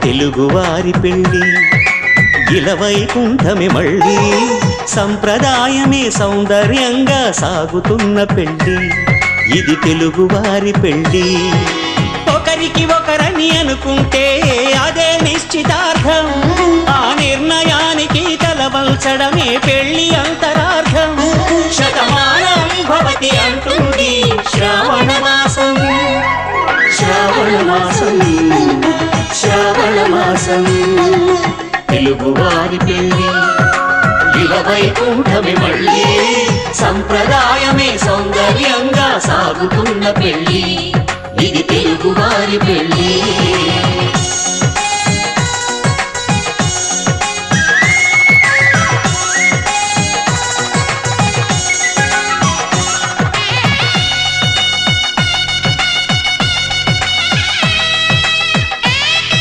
తెలుగువారి పెళ్ళి ఇలవైకుంఠమే మళ్ళీ సంప్రదాయమే సౌందర్యంగా సాగుతున్న పెళ్ళి ఇది తెలుగువారి పెళ్ళి ఒకరికి ఒకరని అనుకుంటే అదే నిశ్చితార్థం ఆ నిర్ణయానికి తలవంచడమే పెళ్లి అంతరార్థం శతమానం భవతి అంటుంది శ్రావణ మాసం శ్రావణ మాసం శ్రావణ మాసం తెలుగువారి పెళ్ళి ఇలవైకుంఠమే మళ్ళీ సంప్రదాయమే సౌందర్యంగా సాగుతున్న పెళ్ళి ఇది తెలుగువారి పెళ్ళి